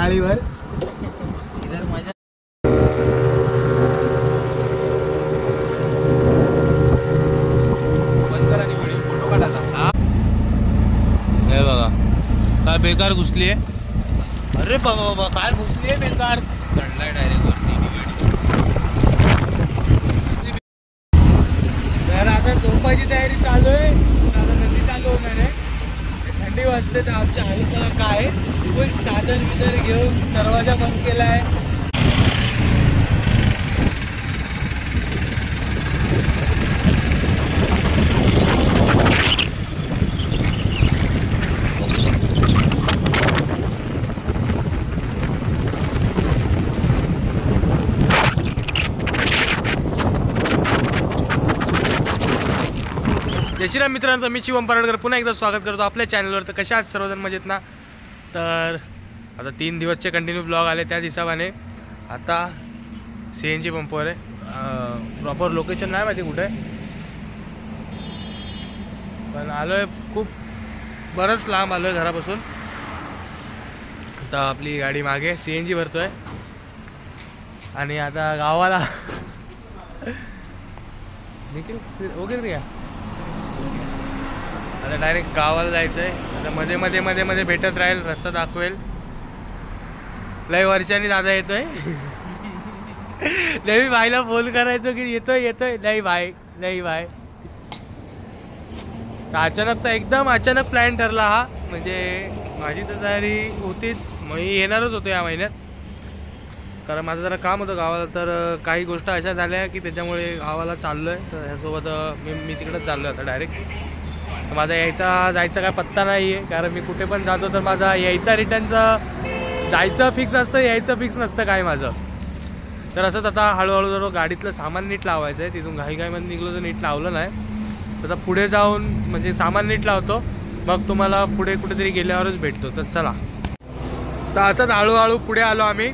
चाळीवर इधर मजा बंद करा आणि व्हिडिओ फोटो काढायचा। हे बघा काय बेकार घुसली आहे। अरे बाबा काय घुसली आहे बेकार, चढलाय डायरेक्ट वरती तर आता झोपायची तयारी चालू आहे। आता नदी चालू होणार आहे, थंडी वाजते तर आमच्या हालत काय फुल चादर बिदर घेऊन दरवाजा बंद केला आहे। जय श्रीराम मित्रांनो, मी शिवम पराडकर पुन्हा एकदा स्वागत करतो आपल्या चॅनलवर। तर कशा आहात सर्वजण, मजेत ना? तर आता 3 दिवसचे कंटिन्यू ब्लॉग आले, त्या हिशोबाने आता CNG पंपवर आहे। प्रॉपर लोकेशन नाही माहिती कुठे, पण आलो आहे खूप बरंच लांब आलो आहे घरापासून। आता आपली गाडी मागे CNG भरतो आहे आणि आता गावाला वगैरे रे आता डायरेक्ट गावाला जायचं आहे। आता मध्ये मध्ये भेटत राहील, रस्ता दाखवेल। लय वर्षांनी दादा येतोय लय भाईला फोन करायचो की येतोय नाही भाई नाही भाई। अचानकचा एकदम अचानक प्लॅन ठरला हा, म्हणजे माझी तर तयारी होतीच, मी येणारच होतो या महिन्यात, कारण माझं जरा काम होतं गावाला। तर काही गोष्ट अशा झाल्या की त्याच्यामुळे गावाला चाललो आहे। तर ह्यासोबत मी तिकडेच चाललो आहे आता डायरेक्ट। माझा जायचा काय पत्ता नाही आहे, कारण मी कुठे पण जातो तर माझा यायचा रिटर्नचं जायचं फिक्स असतं, यायचं फिक्स नसतं काय माझं। तर असंच आता हळूहळू जर गाडीतलं सामान नीट लावायचं आहे, तिथून घाईमध्ये निघलो तर नीट लावलं नाही। आता पुढे जाऊन म्हणजे सामान नीट लावतो, मग तुम्हाला पुढे कुठेतरी गेल्यावरच भेटतो। तर चला, तर असंच हळूहळू पुढे आलो आम्ही।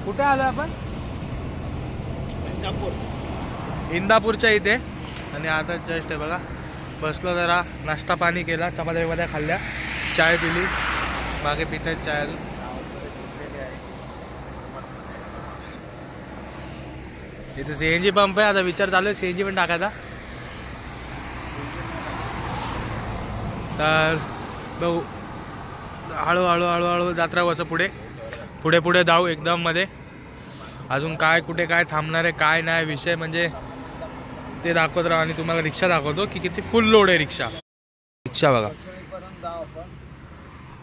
कुठे आलो आपण? इंदापूरच्या इथे। आणि आता जस्ट आहे बघा, बसलो, जरा नाश्ता पाणी केला, चपात्या खाल्ल्या, चाय पिली, मागे पितात चाय अजून। इथे CNG पंप आहे, आता विचार चालू आहे CNG पण टाकायचा। तर बघू हळूहळू जात्रा असं पुढे जाऊ एकदम मध्ये। अजून काय कुठे काय थांबणार आहे काय नाही विषय, म्हणजे ते दाखवत राहा। आणि तुम्हाला रिक्षा दाखवतो की किती फुल लोड आहे रिक्षा बघा,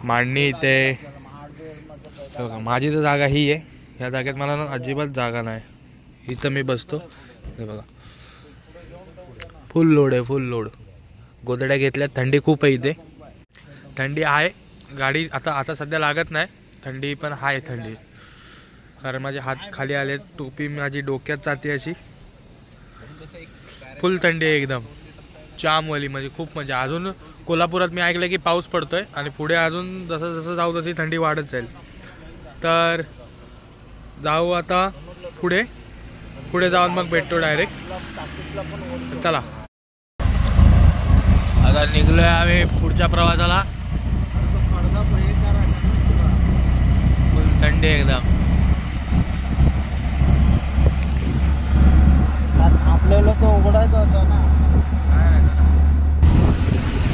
मांडणी इथे बघा। माझी तर जागा ही आहे, ह्या जागेत मला ना अजिबात जागा नाही, इथं मी बसतो। हे बघा फुल लोड आहे, फुल लोड। गोदड्या घेतल्यात, थंडी खूप आहे इथे, थंडी आहे। गाडी आता सध्या लागत नाही थंडी, पण आहे थंडी, कारण माझे हात खाली आले, टोपी माझी डोक्यात जाते अशी, फुल थंडी आहे एकदम जामवाली, म्हणजे खूप। म्हणजे अजून कोल्हापुरात मी ऐकलं की पाऊस पडतोय, आणि पुढे अजून जसं जाऊ तशी थंडी वाढत जाईल। तर जाऊ आता पुढे जाऊन मग भेटतो डायरेक्ट। चला, आता निघलोय आम्ही पुढच्या प्रवासाला। फुल थंडी एकदम, आपल्याला तो उघडायचा होता ना।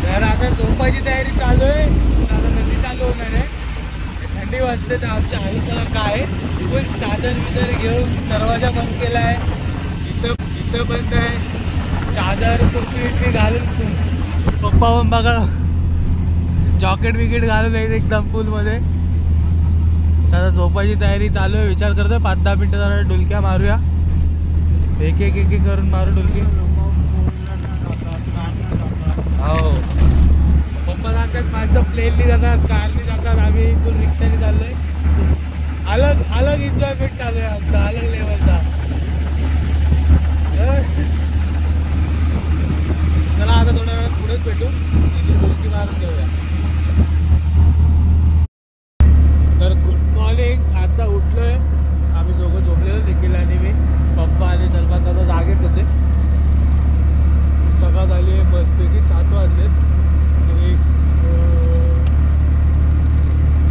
तर आता झोपायची तयारी चालू आहे, आता नदी चालू होणार आहे। थंडी वाजते तर आमच्या हालत काय फुल चादर बिदर घेऊन दरवाजा बंद केला आहे। इथं बंद आहे, चादर टोपी घालून पप्पा पण बघा जॉकेट विकेट घालून एकदम फुल मध्ये। आता झोपायची तयारी चालू आहे, विचार करतोय 5-10 मिनिटं जरा डुलक्या मारूया, एक करून मारू डुलकी। हो, पप्पा सांगतात माझं प्लेननी जातात, कारनी जातात, आम्ही फुल रिक्षाने चाललोय। अलग एन्जॉयमेंट चालू आहे आमचा, अलग लेवलचा। चला आता थोड्या वेळात पुढेच भेटू, डुलकी मारून घेऊया। तर गुड मॉर्निंग, आता उठलोय आम्ही दोघं, झोपलेलो देखील आणि मी, पप्पा आणि सलमान दादा जागेच होते। सकाळ झाली आहे मस्तपैकी, 7 वाजलेत। एक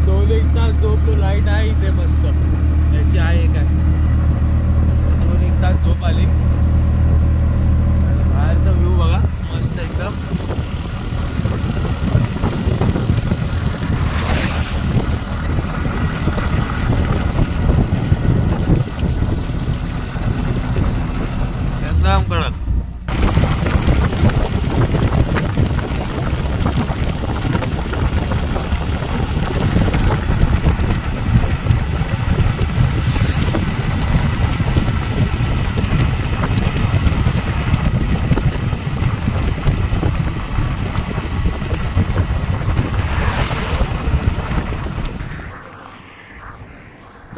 2-1 तास झोपलो, लाईट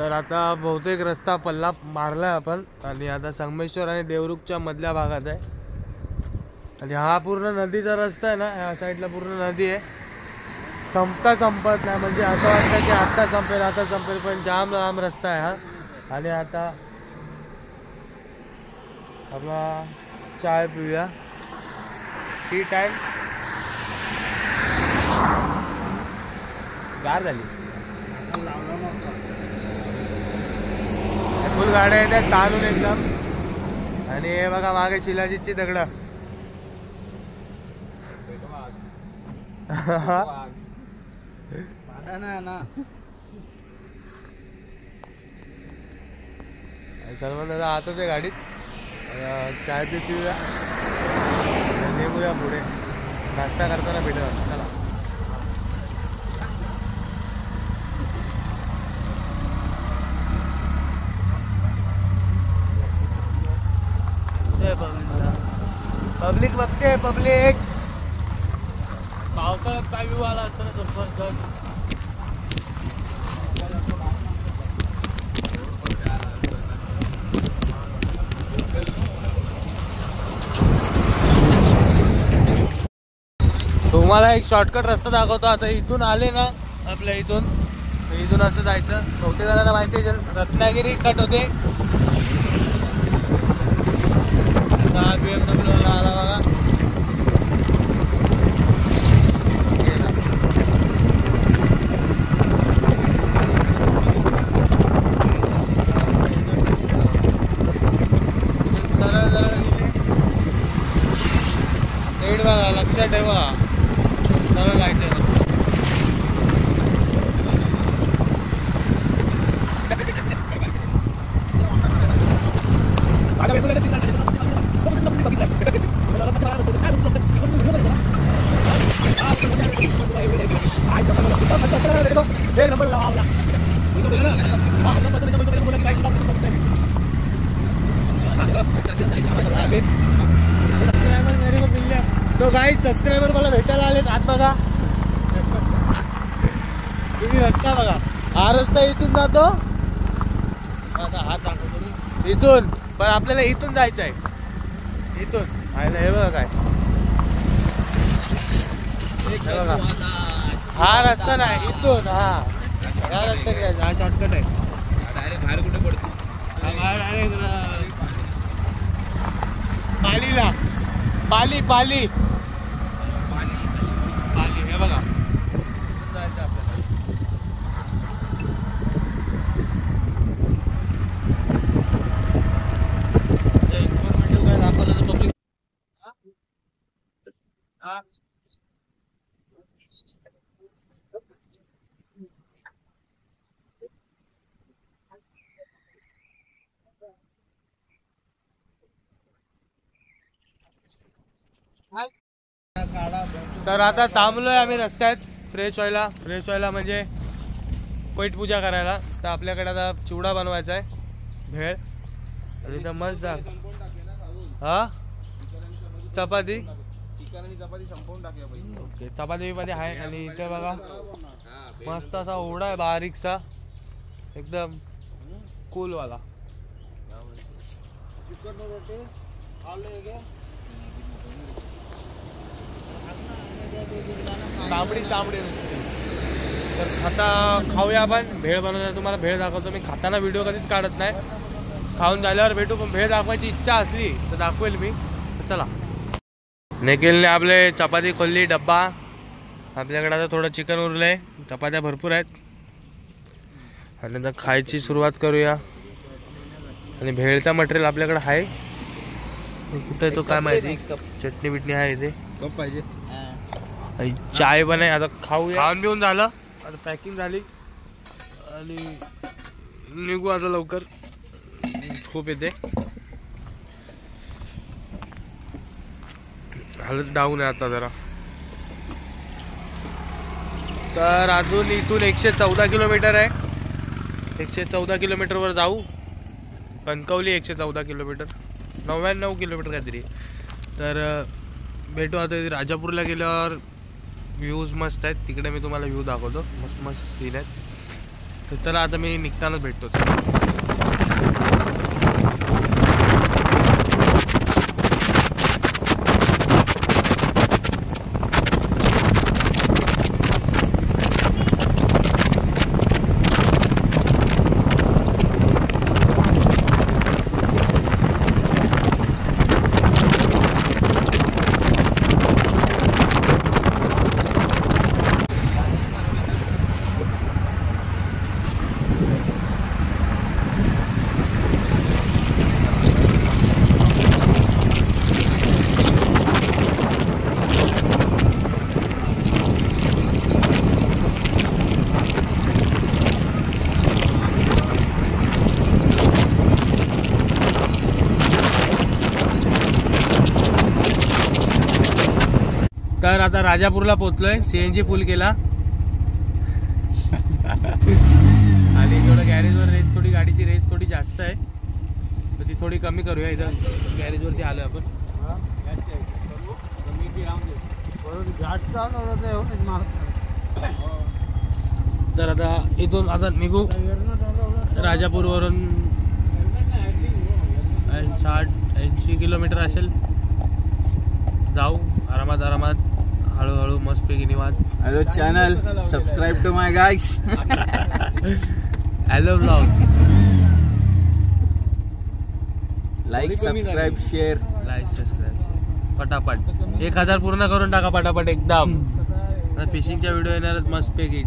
तर आता बहुतेक रस्ता पल्ला मारला आपण आणि आता संगमेश्वर आणि देवरुखच्या मधल्या भागात आहे आणि हा पूर्ण नदीचा रस्ता आहे ना, ह्या साईडला पूर्ण नदी आहे. संपत नाही म्हणजे असं वाटतं की आता संपेल पण जाम लांब रस्ता आहे हा. आणि आता आपला चाय पिऊया. टी टाइम गार झाली, फुल गाड्या येतात ताणून एकदम. आणि हे बघा मागे शिलाजीतची दगडं. सलमान दादा आताच आहे गाडीत. चाय पिऊया, निघूया पुढे. नाश्ता करताना भेटूया. चला. पब्लिक बघते, पब्लिक पावसाळ्यात काय व्ह्यू आला असतं ना जबरदस्त. तुम्हाला एक शॉर्टकट रस्ता दाखवतो. आता इथून आले ना आपल्या इथून असं जायचं. बहुतेक जणांना माहिती आहे रत्नागिरी कट होते. BMW आला बघा. सरळ गेले बघा, लक्षात ठेवा. सरळ जायचं. तो गाईज सबस्क्रायबर मला भेटायला आलेत. आत बघा, तुम्ही रस्ता बघा. हा रस्ता इथून जातो. हात दाखवतो इथून, पण आपल्याला इथून जायचं आहे. इथून आयला हे बघा काय, हे बघा हा रस्ता नाही, इथून हा रस्ता घ्यायचा. हा शॉर्टकट आहे. डायरेक्ट बाहेर कुठे पडतो? पालीला, पाली पाली पाली हे बघा. जायचं आपल्याला. इन्फॉर्मेटिव्ह काय दाखवलं तर पब्लिक. तर आता थांबलोय आम्ही रस्त्यात फ्रेश व्हायला म्हणजे पेट पूजा करायला. तर आपल्याकडे आता चिवडा बनवायचा आहे, भेळ. आणि इथं मस्त हा चपाती, चिकन आणि चपाती संपवून टाकूया पहिले. ओके, चपाती मध्ये आहे. आणि इथे बघा मस्त असा ओढा आहे बारीकसा, एकदम कूल वाला. तांबडी तर आता खाऊया आपण. भेळ बनवताना तुम्हाला भेळ दाखवतो. मी खाताना व्हिडिओ कधीच काढत नाही, खाऊन झाल्यावर भेटू. पण भेळ दाखवायची इच्छा असली तर दाखवेल मी. तर चला. निखिलने आपले चपाती खोलली, डब्बा. आपल्याकडे आता थोडं चिकन उरलंय, चपात्या भरपूर आहेत. आणि आता खायची सुरुवात करूया. आणि भेळचा मटेरियल आपल्याकडे आहे, कुठे तो काय माहिती. चटणी बिटणी आहे इथे. कप पाहिजे, चाय पण आहे. आता खाऊया. खाऊन पिऊन झालं, आता पॅकिंग झाली आणि निघू आता लवकर. खूप येते, हालत डाऊन आहे आता जरा. तर अजून इथून 114 किलोमीटर आहे. 114 किलोमीटरवर जाऊ. कणकवली 114 किलोमीटर, 99 किलोमीटर काहीतरी. तर भेटू आता. राजापूरला गेल्यावर व्ह्यूज मस्त आहेत. तिकडे मी तुम्हाला व्ह्यू दाखवतो. मस्त सीन आहेत. तर चला आता मी निघतानाच भेटतो. तर आता राजापूरला पोहोचलोय. CNG फुल केला आणि थोडं गॅरेजवर रेस, थोडी गाडीची रेस थोडी जास्त आहे तर ती थोडी कमी करूया. इथं गॅरेजवरती आलोय आपण. तर आता इथून आता निघू राजापूरवरून 60-80 किलोमीटर असेल. जाऊ आरामात आरामात, हळूहळू मस्तपैकी निवांत. Hello channel, subscribe to my guys. Hello blog, like subscribe share. Like subscribe पटापट 1000 पूर्ण करून टाका पटापट एकदम. आता फिशिंगच्या व्हिडिओ येणारच मस्तपैकी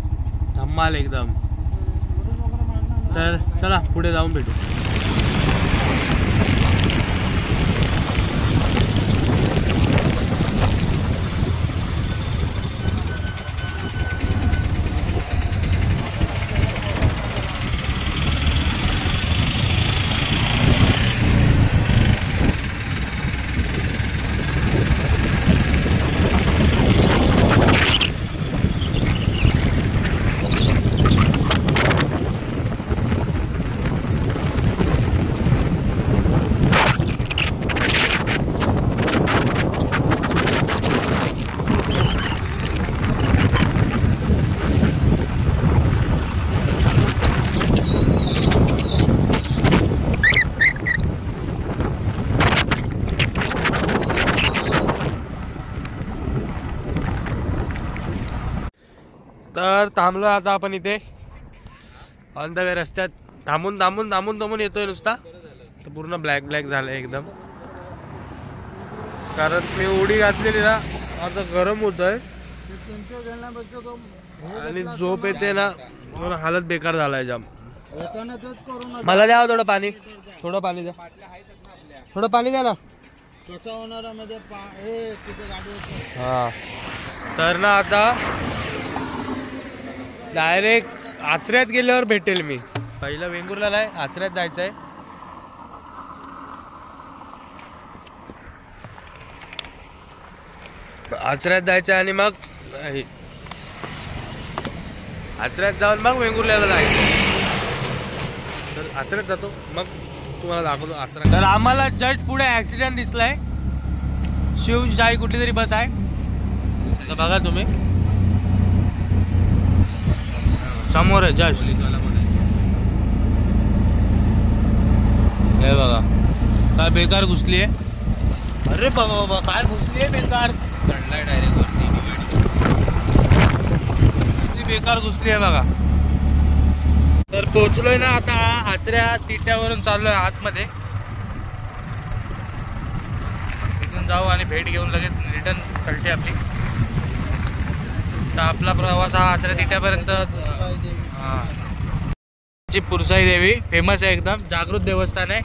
धम्माल एकदम. तर चला पुढे जाऊन भेटू. तर थांबलो आता आपण इथे ऑन द वे. रस्त्यात थांबून थांबून थांबून थांबून येतोय नुसता. तर पूर्ण ब्लॅक ब्लॅक झालंय एकदम, कारण मी उडी घातलेली ना. आता गरम होतंय आणि झोप येते ना, पूर्ण हालत बेकार झालाय जाम. मला द्या थोडं पाणी, थोडं पाणी द्या, थोडं पाणी द्या ना. हा तर ना आता डायरेक्ट आचऱ्यात गेल्यावर भेटेल मी. पहिलं वेंगुर्ला नाही, आचऱ्यात जायचंय. आचऱ्यात जायचंय आणि मग आचऱ्यात जाऊन मग वेंगुर्ल्याला जायचं. तर आचऱ्यात जातो, मग तुम्हाला दाखवतो आचरा. तर आम्हाला जस्ट पुढे ऍक्सिडेंट दिसलाय. शिवशाही कुठली तरी बस आहे, तर बघा तुम्ही समोर आहे जस्ट. हे बघा काय बेकार घुसली आहे. अरे बाबा बाबा काय घुसली आहे बेकार. चढलाय डायरेक्ट वरती, बेकार घुसली आहे बघा. तर पोहोचलोय ना आता आचऱ्या तिट्यावरून चाललोय आतमध्ये. इथून जाऊ आणि भेट घेऊन लगेच रिटर्न चलते आपली. तर आपला प्रवास हा आचऱ्या तिट्यापर्यंत. पुरसाई देवी फेमस आहे एकदम, जागृत देवस्थान आहे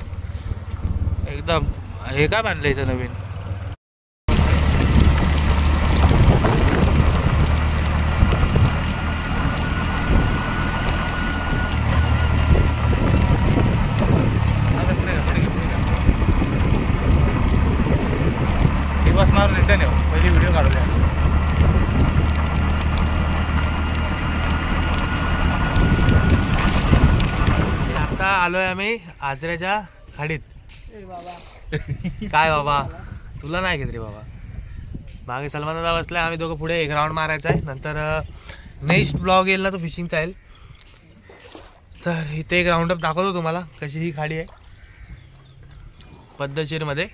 एकदम. हे काय बांधलं इथं नवीन. दिवस मारून रिटर्न येऊ, पहिली व्हिडिओ काढूया. आता आलोय आम्ही आचऱ्याच्या खाडीत. काय बाबा तुला नाही घेत रे बाबा. मागे सलमान दादा बसलाय, आम्ही दोघं पुढे एक राऊंड मारायचा आहे. नंतर नेक्स्ट ब्लॉग येईल ना तो फिशिंगचा येईल. तर इथे एक राऊंडअप दाखवतो तुम्हाला कशी ही खाडी आहे पद्धतशीरमध्ये,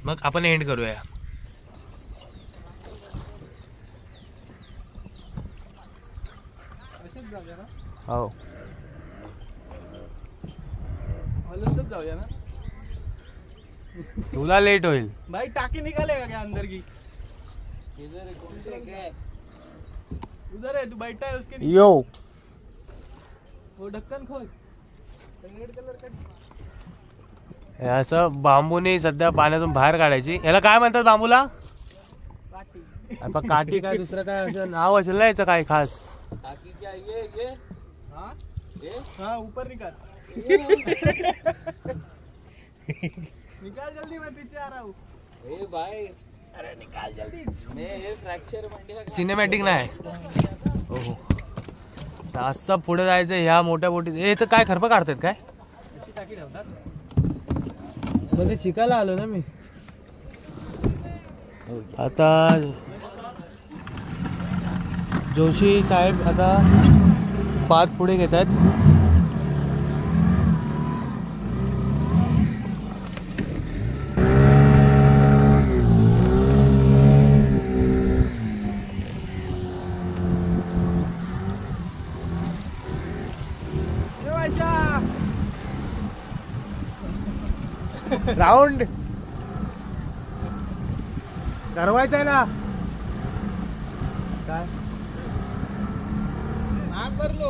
मग आपण एंड करूया. हो जाऊया ना तुला लेट होईल. भाई टाकी निकालेगा क्या अंदर की? उधर है, तू बैठा है उसके नीचे. यो वो ढक्कन खोल. रेड कलर का असं बांबूने सध्या पाण्यातून बाहेर काढायची. याला काय म्हणतात बांबूला? काठी. आपण काठी काय दुसरं काय असं नाव असेल ना याचं काय खास? ताकि क्या ये हाँ ये हाँ ऊपर निकाल. निकाल जल्दी, मैं पीछे आ रहा हूँ. ए भाई अरे निकाल जल्दी. ये फ्रॅक्चर म्हणजे सिनेमॅटिक नाही. हो हो. तर असं पुढे जायचं ह्या मोठ्या बोटीत. याचं काय खरपं काढतात काय? अशी टाकी ठेवतात. मध्ये शिकायला आलो ना मी. आता जोशी साहेब आता पाच पुढे घेत आहेत. राऊंड ठरवायचं आहे ना काय? आग भर लो.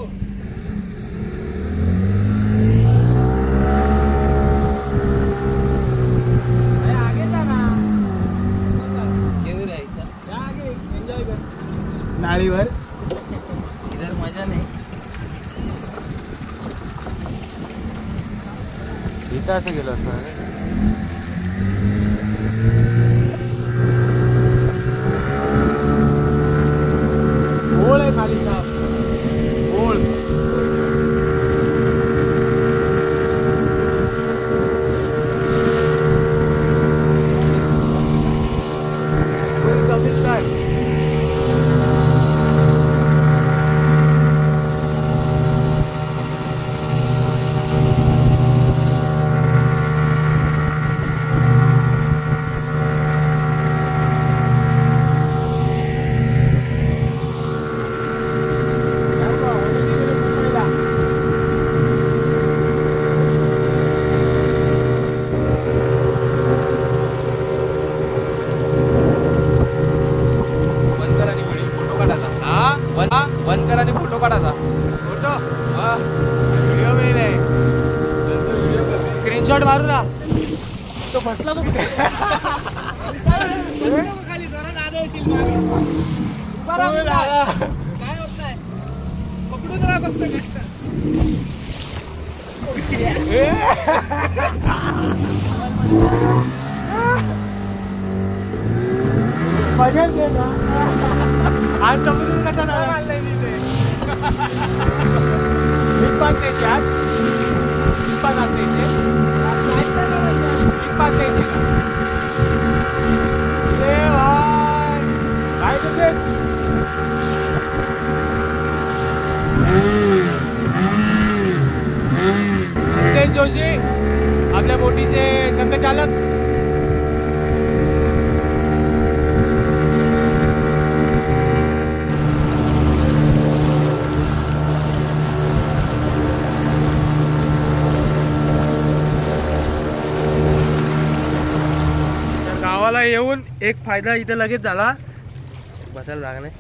आगे जाना. घेऊन राहायचा. जा आगे, एन्जॉय कर. नाळीवर इधर मजा नाही. इथं असं गेलो असतं. ओळ आहे खाली शाप. ओळ बंद कर आणि फोटो काढायचा. फोटो व्हिडिओ मेन आहे. स्क्रीनशॉट मारू ना. तो बसला बघ. खाली जरा नादवशील मागे. उभा राहा म्हणतात. काय होत नाही. पकडून राहा फक्त कष्ट. मजा येते ना. आज समजून कसा नाही पाच द्यायचे. आज पाच द्यायचे. पाच द्यायचे काय तुझे सिद्धेश जोशी आपल्या बोटीचे संघचालक. गावाला येऊन एक फायदा इथे लगेच झाला. बसायला जागा नाही.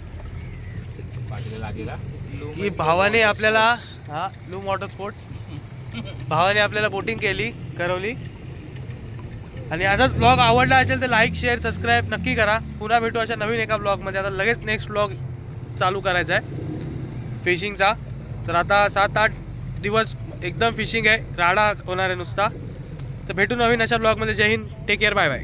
लागेला की भावाने आपल्याला हा लूम वॉटर स्पोर्ट्स भावाने आपल्याला बोटिंग केली करवली. आणि असाच ब्लॉग आवडला असेल तर लाईक शेअर सबस्क्राईब नक्की करा. पुन्हा भेटू अशा नवीन एका ब्लॉगमध्ये. आता लगेच नेक्स्ट ब्लॉग चालू करायचा आहे फिशिंगचा. तर आता 7-8 दिवस एकदम फिशिंग आहे. राडा होणार आहे नुसता. तर भेटू नवीन अशा ब्लॉगमध्ये. जय हिंद. Take care. Bye bye.